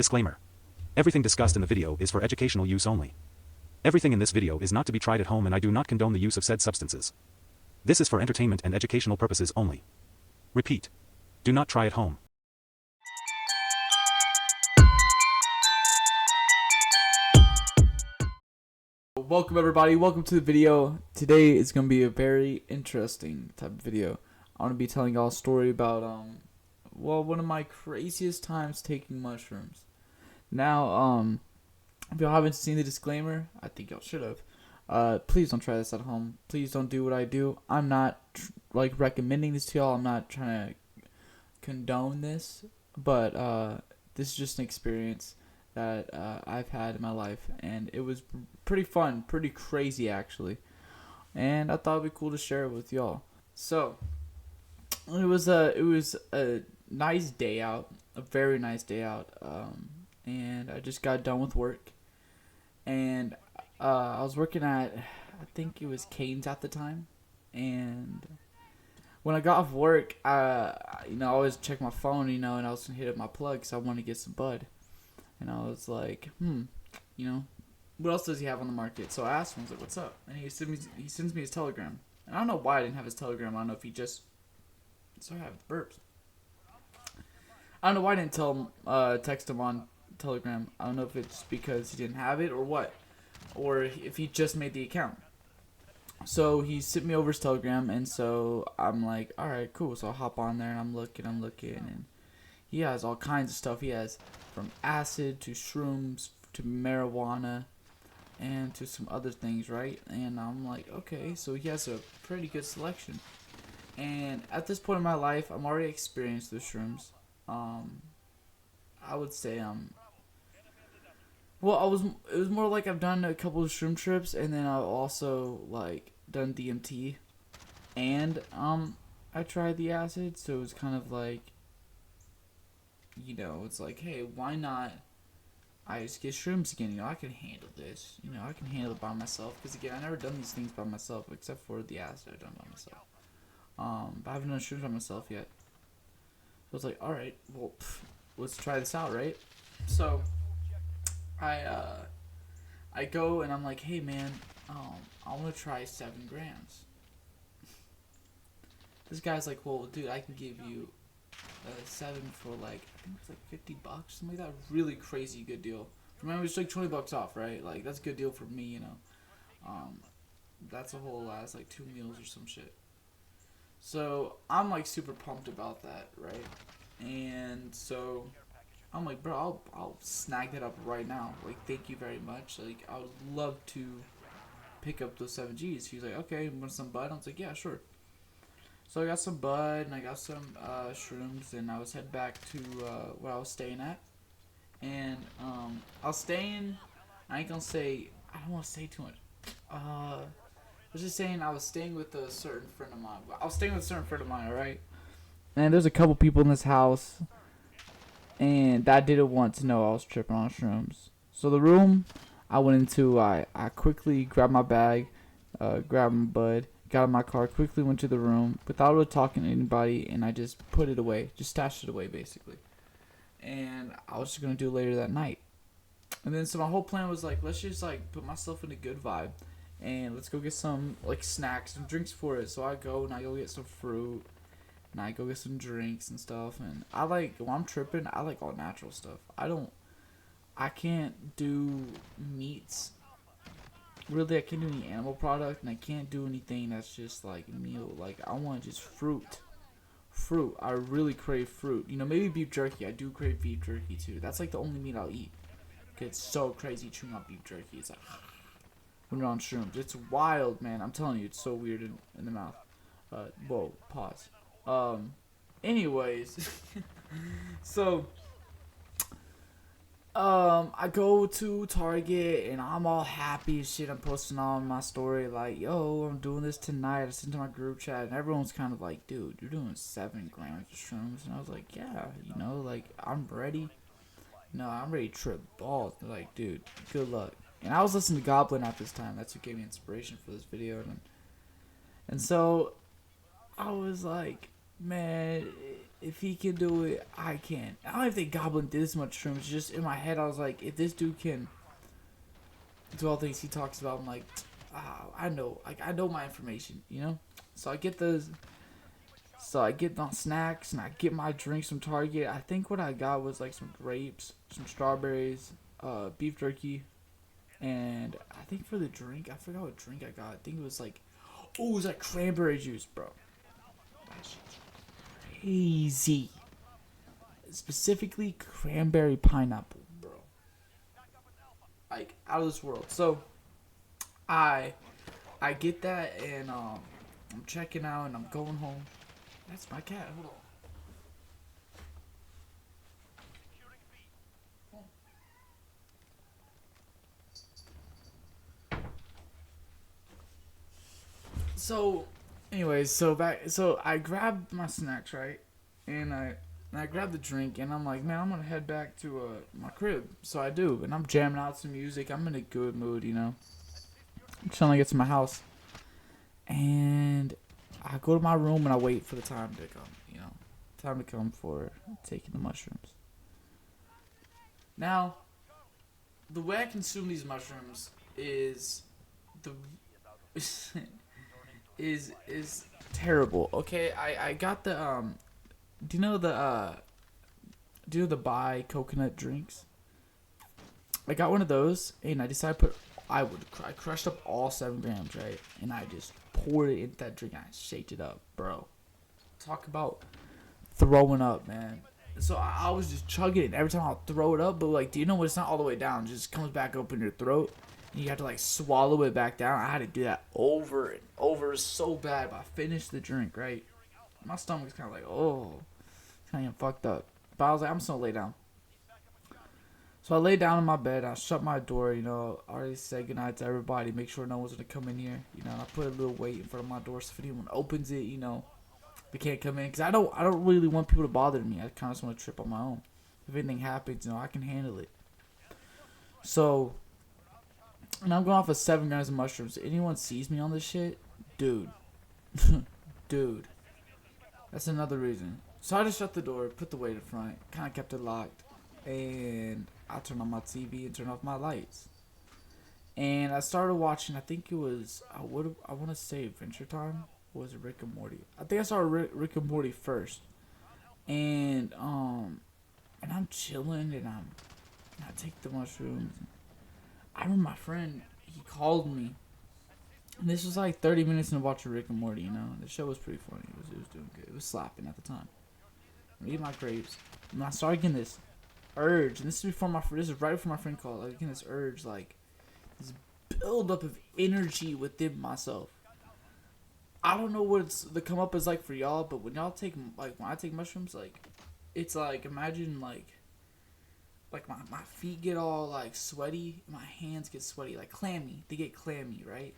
Disclaimer. Everything discussed in the video is for educational use only. Everything in this video is not to be tried at home, and I do not condone the use of said substances. This is for entertainment and educational purposes only. Repeat. Do not try at home. Welcome everybody, welcome to the video. Today is going to be a very interesting type of video. I want to be telling y'all a story about, one of my craziest times taking mushrooms. Now, if y'all haven't seen the disclaimer, I think y'all should have. Please don't try this at home. Please don't do what I do. I'm not, recommending this to y'all. I'm not trying to condone this, but, this is just an experience that I've had in my life, and it was pretty fun, pretty crazy actually, and I thought it'd be cool to share it with y'all. So it was a nice day out, a very nice day out, and I just got done with work, and I was working at, I think it was Cane's at the time, and when I got off work, I always check my phone, and I was gonna hit up my plug because I want to get some bud. And I was like, what else does he have on the market? So I asked him, I was like, what's up? And he sends me his Telegram. And I don't know why I didn't have his Telegram. I don't know if he just... Sorry, I have the burps. I don't know why I didn't text him on Telegram. I don't know if it's because he didn't have it or what. Or if he just made the account. So he sent me over his Telegram, and so I'm like, alright, cool. So I hop on there, and I'm looking, and he has all kinds of stuff. He has from acid to shrooms to marijuana and to some other things, right? And I'm like, okay, so he has a pretty good selection. And at this point in my life, I'm already experienced with shrooms. I would say it was more like I've done a couple of shroom trips, and then I've also done DMT, and I tried the acid, so it was kind of like, it's like, hey, why not I just get shrooms again? I can handle this. I can handle it by myself. Because, again, I've never done these things by myself, except for the acid I've done by myself. But I haven't done shrooms by myself yet. So I was like, alright, well, let's try this out, right? So, I go and I'm like, hey, man, I want to try 7 grams. This guy's like, well, dude, I can give you 7 for I think it's $50, something like that. Really crazy good deal. For me, it was $20 off, right? That's a good deal for me, That's a whole last 2 meals or some shit. So I'm super pumped about that, right? And so I'm like, bro, I'll snag that up right now. Thank you very much. I would love to pick up those 7 Gs. He's like, okay, want some bud? I was like, yeah, sure. So I got some bud, and I got some shrooms, and I was headed back to where I was staying at. And I was staying, I ain't gonna say, I don't want to say too much. I was just saying I was staying with a certain friend of mine. Alright? And there's a couple people in this house, and that didn't want to know I was tripping on shrooms. So the room I went into, I quickly grabbed my bag, grabbed my bud, got in my car, quickly went to the room without really talking to anybody, and I just put it away, just stashed it away basically. And I was just gonna do it later that night. And then so my whole plan was let's just put myself in a good vibe, and let's go get some snacks and drinks for it. So I go get some fruit, and I go get some drinks and stuff. And when I'm tripping, I like all natural stuff. I can't do meats. Really, I can't do any animal product, and I can't do anything that's just meal. I want just fruit. I really crave fruit. Maybe beef jerky. I do crave beef jerky too. That's the only meat I'll eat. It's so crazy chewing on beef jerky. It's when you're on shrooms. It's wild, man. I'm telling you, it's so weird in the mouth. Whoa, pause. Anyways, so I go to Target, and I'm all happy and shit. I'm posting on my story yo, I'm doing this tonight. I sent to my group chat, and everyone's kind of like, dude, you're doing 7 grams of shrooms. And I was like, yeah, I'm ready. I'm ready to trip balls. They're like, dude, good luck. And I was listening to Goblin at this time. That's who gave me inspiration for this video. And so I was like, man, if he can do it, I can. I don't even think Goblin did this much shrooms. Just in my head, I was like, if this dude can do all the things he talks about, I'm like, I know, like I know my information, you know. So I get those. So I get my snacks and I get my drinks from Target. I think what I got was like some grapes, some strawberries, beef jerky, and I think for the drink, I forgot what drink I got. I think it was like, oh, it was like cranberry juice, bro. That shit's crazy. Specifically cranberry pineapple, bro. Like out of this world. So I get that and I'm checking out and I'm going home. That's my cat. Hold on. So, anyways, so I grabbed my snacks, right, and I grabbed the drink, and I'm like, man, I'm gonna head back to my crib. So I do, and I'm jamming out some music. I'm in a good mood, you know. I'm trying to get to my house, and I go to my room and I wait for the time to come, you know, time to come for taking the mushrooms. Now, the way I consume these mushrooms is the is terrible. Okay, I got the do you know the buy coconut drinks? I got one of those and I decided to put I crushed up all 7 grams, right? And I just poured it into that drink and I shaked it up, bro. Talk about throwing up, man. So I was just chugging it and every time I'll throw it up, but like, do you know what? It's not all the way down, it just comes back up in your throat. You have to like swallow it back down. I had to do that over and over so bad. But I finished the drink, right? My stomach's kind of like, oh, kind of fucked up. But I was like, I'm just gonna lay down. So I lay down in my bed. I shut my door. You know, already said goodnight to everybody. Make sure no one's gonna come in here. You know, I put a little weight in front of my door so if anyone opens it, you know, they can't come in. Cause I don't really want people to bother me. I kind of just want to trip on my own. If anything happens, you know, I can handle it. So. And I'm going off of 7 grams of mushrooms. If anyone sees me on this shit, dude. Dude. That's another reason. So I just shut the door, put the weight in front, kind of kept it locked. And I turned on my TV and turned off my lights. And I started watching, I think it was, I want to say Adventure Time. Or was it Rick and Morty? I think I started Rick and Morty first. And I'm chilling and I take the mushrooms. I remember my friend, he called me. And this was like 30 minutes into watching Rick and Morty, you know. The show was pretty funny. It was doing good. It was slapping at the time. I'm eating my grapes. And I started getting this urge. And this is right before my friend called. I was getting this urge, like, this buildup of energy within myself. I don't know what the come up is like for y'all, but when y'all take, like, when I take mushrooms, like, it's like, imagine, like my feet get all like sweaty, my hands get sweaty, like clammy. They get clammy, right?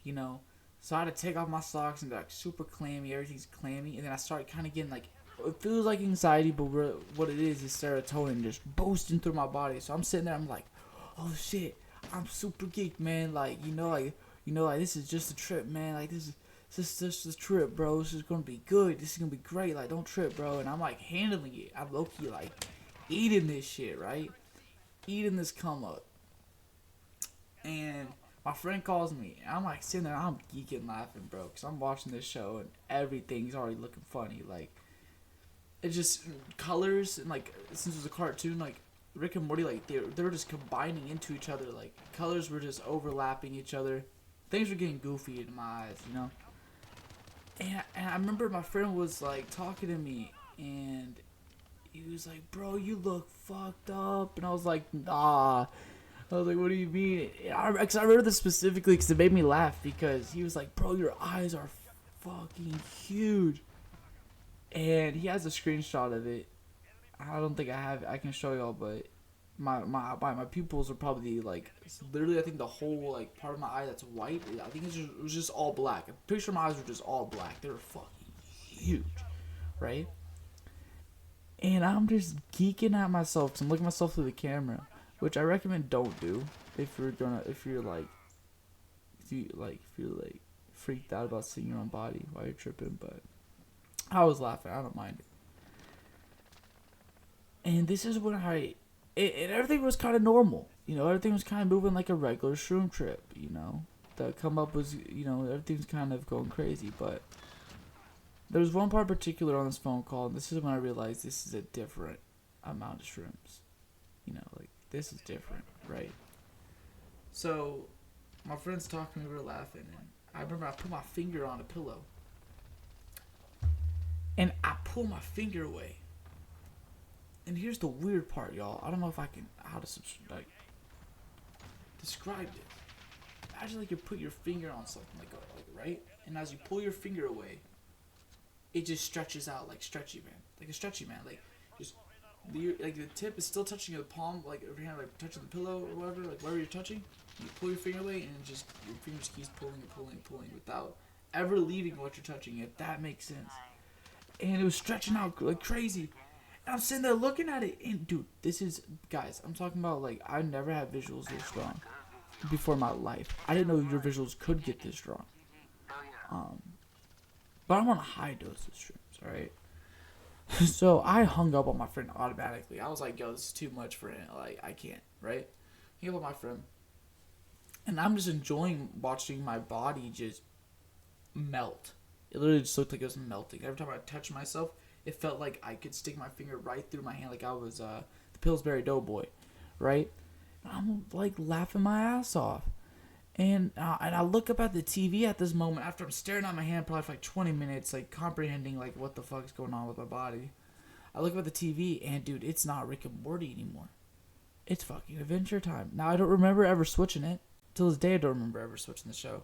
You know. So I had to take off my socks and be like super clammy. Everything's clammy, and then I started kind of getting like, it feels like anxiety, but what it is serotonin just boosting through my body. So I'm sitting there, I'm like, oh shit, I'm super geeked, man. Like like this is just a trip, man. Like this is just a trip, bro. This is gonna be good. This is gonna be great. Like don't trip, bro. And I'm like handling it. I'm low key like eating this shit, right? Eating this come up. And my friend calls me. And I'm like sitting there, I'm geeking laughing, bro. Because I'm watching this show and everything's already looking funny. Like, it's just colors. And like, since it was a cartoon, like, Rick and Morty, like, they were just combining into each other. Like, colors were just overlapping each other. Things were getting goofy in my eyes, you know? And I remember my friend was, like, talking to me. And he was like, bro, you look fucked up. And I was like, nah. I was like, what do you mean? Cause I remember this specifically because it made me laugh. Because he was like, bro, your eyes are fucking huge. And he has a screenshot of it. I don't think I have it. I can show y'all, but my pupils are probably like, literally I think the whole like part of my eye that's white, I think it was just all black. I'm pretty sure my eyes were just all black. They were fucking huge, right? And I'm just geeking at myself 'cause I'm looking at myself through the camera, which I recommend don't do if you're freaked out about seeing your own body while you're tripping. But I was laughing. I don't mind it. And this is when and everything was kind of normal. Everything was kind of moving like a regular shroom trip. The come up was, everything's kind of going crazy. But there was one part in particular on this phone call, and this is when I realized this is a different amount of shrooms. Like, this is different, right? So, my friend's talking, we were laughing, and I remember I put my finger on a pillow. And I pull my finger away. And here's the weird part, y'all. I don't know if I can, how to, describe this. Imagine, like, you put your finger on something, like, right? And as you pull your finger away, it just stretches out like stretchy man. Like a stretchy man. Like, just, like, the tip is still touching the palm, like, of your hand, like, touching the pillow or whatever, like, wherever you're touching. You pull your finger away, and just, your finger just keeps pulling and pulling and pulling without ever leaving what you're touching, if that makes sense. And it was stretching out like crazy. And I'm sitting there looking at it, and dude, this is, guys, I'm talking about, like, I never had visuals this strong before in my life. I didn't know your visuals could get this strong. But I'm on a high dose of shrooms, alright? So I hung up on my friend automatically. I was like, yo, this is too much for him. Like, I can't, right? Hang up on my friend. And I'm just enjoying watching my body just melt. It literally just looked like it was melting. Every time I touched myself, it felt like I could stick my finger right through my hand, like I was the Pillsbury Doughboy, right? And I'm like laughing my ass off. And I look up at the TV at this moment after I'm staring at my hand probably for like 20 minutes, like comprehending like what the fuck's going on with my body. I look up at the TV and dude, it's not Rick and Morty anymore. It's fucking Adventure Time. Now I don't remember ever switching it. Till this day I don't remember ever switching the show.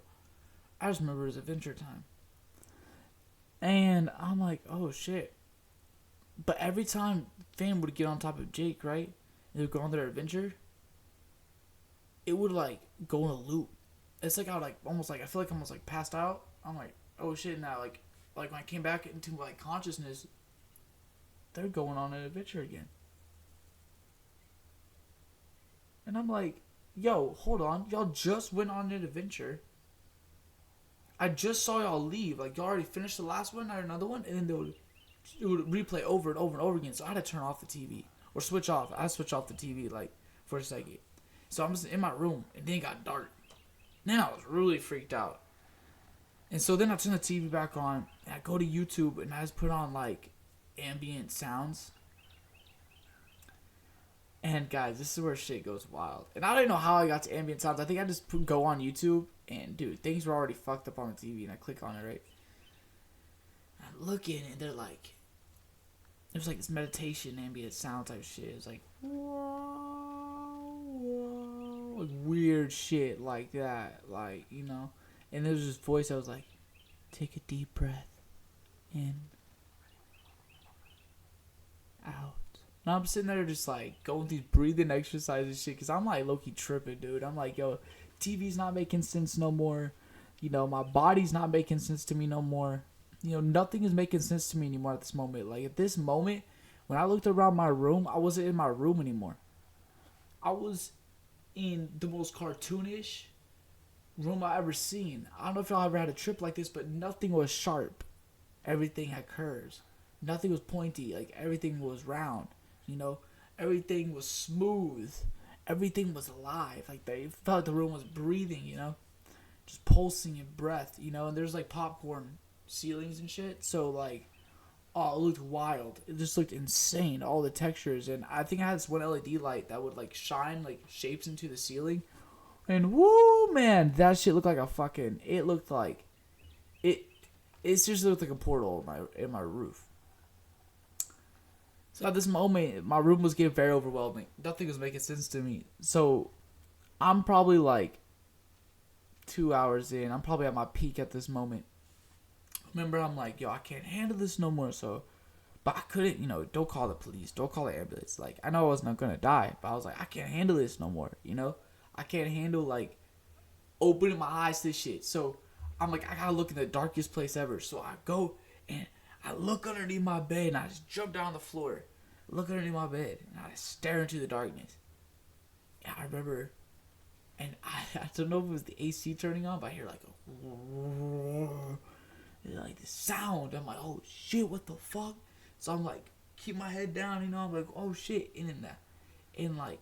I just remember it was Adventure Time. And I'm like, oh shit. But every time Finn would get on top of Jake, right? They would go on their adventure. It would like go in a loop. It's like I would like almost like I feel like I'm almost like passed out. I'm like, oh shit, now like when I came back into like consciousness, they're going on an adventure again. And I'm like, yo, hold on, y'all just went on an adventure. I just saw y'all leave. Like, y'all already finished the last one or another one, and then it would replay over and over and over again. So I had to turn off the TV or switch off. I switched off the TV like for a second. So I'm just in my room, and then it got dark. Then I was really freaked out. And so then I turn the TV back on, and I go to YouTube, and I just put on like ambient sounds. And guys, this is where shit goes wild. And I don't know how I got to ambient sounds. I think I just go on YouTube, and dude, things were already fucked up on the TV, and I click on it, right? I'm looking, and they're like, there's like this meditation ambient sound type shit. It's like, whoa, like weird shit like that, like, you know. And there's this voice that was like, take a deep breath in, out. And I'm sitting there just like going through breathing exercises and shit, because I'm like low-key tripping, dude. I'm like, yo, TV's not making sense no more. You know, my body's not making sense to me no more. You know, nothing is making sense to me anymore at this moment. Like, at this moment, when I looked around my room, I wasn't in my room anymore. I was in the most cartoonish room I ever seen. I don't know if y'all ever had a trip like this, but nothing was sharp. Everything had curves. Nothing was pointy. Like, everything was round. You know, everything was smooth. Everything was alive. Like, they felt like the room was breathing, you know, just pulsing in breath, you know. And there's like popcorn ceilings and shit. So like, oh, it looked wild. It just looked insane. All the textures. And I think I had this one LED light that would like shine like shapes into the ceiling. And woo, man, that shit looked like a fucking. It looked like it. It seriously looked like a portal in my roof. So at this moment, my room was getting very overwhelming. Nothing was making sense to me. So I'm probably like 2 hours in. I'm probably at my peak at this moment. Remember, I'm like, yo, I can't handle this no more. So, but I couldn't, you know, don't call the police. Don't call the ambulance. Like, I know I wasn't going to die. But I was like, I can't handle this no more, you know? I can't handle, like, opening my eyes to this shit. So I'm like, I got to look in the darkest place ever. So I go and I look underneath my bed, and I just jump down on the floor, look underneath my bed, and I stare into the darkness. And I remember, and I don't know if it was the AC turning on, but I hear like a like the sound. I'm like, oh shit, what the fuck? So I'm like keep my head down, you know. I'm like, oh shit, and then that, and like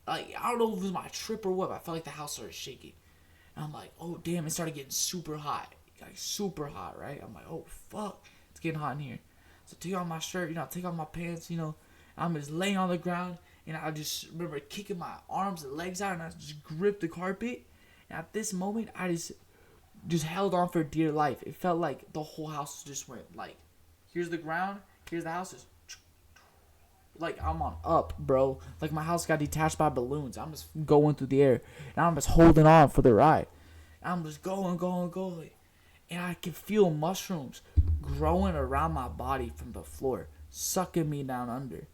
I don't know if it was my trip or what, but I felt like the house started shaking. And I'm like, oh damn, it started getting super hot. Like super hot, right? I'm like, oh fuck, it's getting hot in here. So I take off my shirt, you know, I take off my pants, you know. I'm just laying on the ground, and I just remember kicking my arms and legs out, and I just gripped the carpet. And at this moment, I just held on for dear life. It felt like the whole house just went like, here's the ground, here's the house, just like I'm on up, bro. Like my house got detached by balloons. I'm just going through the air, and I'm just holding on for the ride. I'm just going, and I can feel mushrooms growing around my body from the floor, sucking me down under.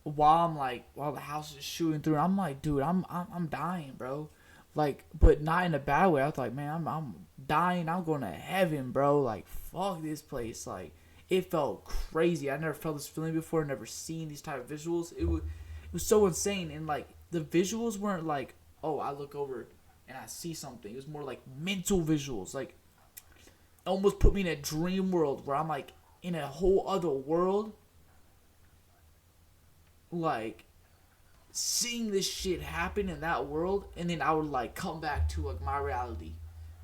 While the house is shooting through, I'm like, dude, I'm dying, bro. Like, but not in a bad way. I was like, man, I'm dying. I'm going to heaven, bro. Like, fuck this place. Like, it felt crazy. I never felt this feeling before. Never seen these type of visuals. It was so insane. And like, the visuals weren't like, oh, I look over and I see something. It was more like mental visuals. Like, it almost put me in a dream world where I'm like in a whole other world. Like, seeing this shit happen in that world, and then I would like come back to like my reality,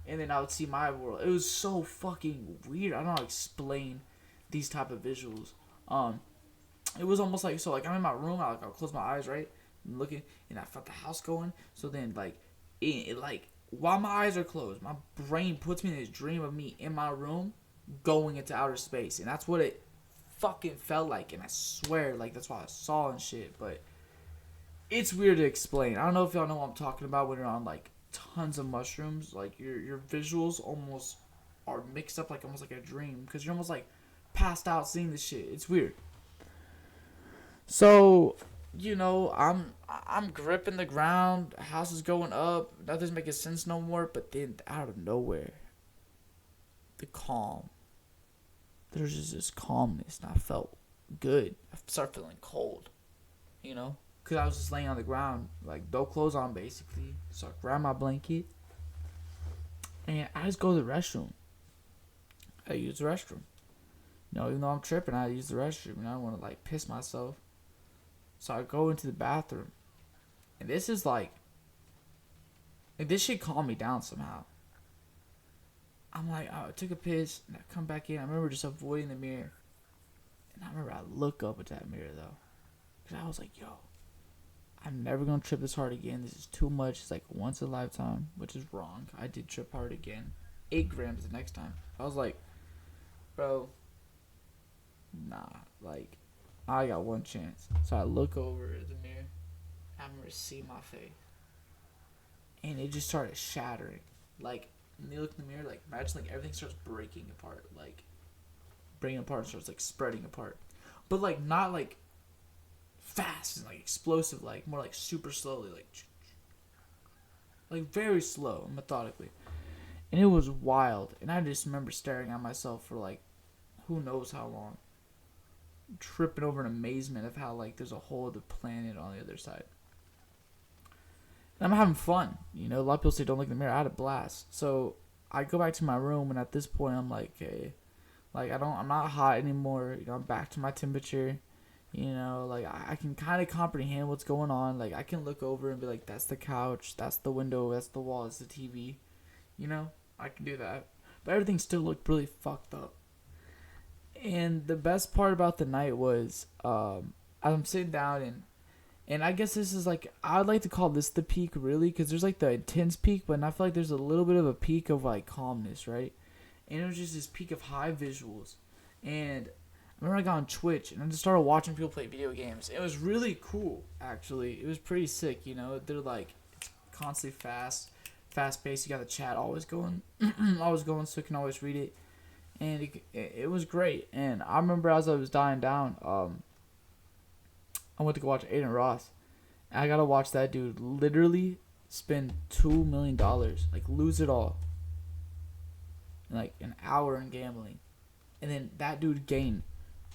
and then I would see my world. It was so fucking weird. I don't know how to explain these type of visuals. It was almost like, so like I'm in my room. I'll close my eyes, right, and looking, and I felt the house going. So then like it like while my eyes are closed, my brain puts me in this dream of me in my room going into outer space, and that's what it fucking felt like. And I swear, like that's what I saw and shit, but it's weird to explain. I don't know if y'all know what I'm talking about when you're on like tons of mushrooms. Like your visuals almost are mixed up like almost like a dream because you're almost like passed out seeing this shit. It's weird. So, you know, I'm gripping the ground. House is going up. Nothing's making sense no more. But then out of nowhere, the calm. There's just this calmness, and I felt good. I started feeling cold. You know. Because I was just laying on the ground, like, no clothes on, basically. So I grabbed my blanket, and I just go to the restroom. I use the restroom. You know, even though I'm tripping, I use the restroom. You know, I want to, like, piss myself. So I go into the bathroom. And this is, like this shit calmed me down somehow. I'm like, oh, I took a piss, and I come back in. I remember just avoiding the mirror. And I remember I look up at that mirror, though. Because I was like, yo, I'm never going to trip this hard again. This is too much. It's like once in a lifetime, which is wrong. I did trip hard again. 8 grams the next time. I was like, bro, nah. Like, I got one chance. So I look over at the mirror. I'm going to see my face. And it just started shattering. Like, when you look in the mirror, like, imagine, like, everything starts breaking apart. Like, breaking apart and starts, like, spreading apart. But, like, not, like, fast and like explosive, like more like super slowly, like very slow, methodically. And it was wild. And I just remember staring at myself for like who knows how long, tripping over in amazement of how like there's a whole other planet on the other side. And I'm having fun, you know. A lot of people say don't look in the mirror. I had a blast. So I go back to my room, and at this point I'm like, okay, like I'm not hot anymore. You know, I'm back to my temperature. You know, like, I can kind of comprehend what's going on. Like, I can look over and be like, that's the couch, that's the window, that's the wall, that's the TV. You know, I can do that. But everything still looked really fucked up. And the best part about the night was, I'm sitting down, and I guess this is like, I'd like to call this the peak, really, because there's like the intense peak, but I feel like there's a little bit of a peak of like calmness, right? And it was just this peak of high visuals. And I remember I got on Twitch and I just started watching people play video games. It was really cool, actually. It was pretty sick, you know. They're like, it's constantly fast paced. You got the chat always going, so you can always read it. And it was great. And I remember as I was dying down, I went to go watch Aiden Ross. And I got to watch that dude literally spend $2 million, like lose it all in like an hour in gambling. And then that dude gained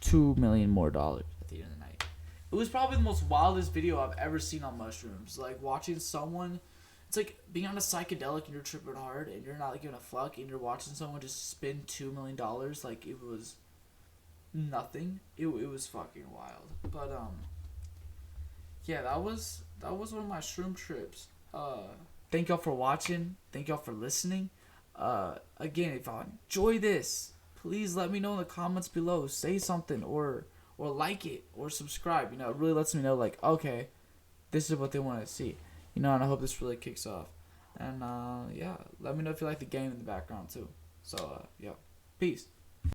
$2 million more at the end of the night. It was probably the most wildest video I've ever seen on mushrooms. Like watching someone, it's like being on a psychedelic and you're tripping hard and you're not like giving a fuck, and you're watching someone just spend $2 million. Like it was nothing. It was fucking wild. But yeah, that was one of my shroom trips. Thank y'all for watching. Thank y'all for listening. Again, if y'all enjoy this, please let me know in the comments below. Say something or like it or subscribe. You know, it really lets me know like, okay, this is what they want to see. You know, and I hope this really kicks off. And yeah, let me know if you like the game in the background too. So yeah, peace.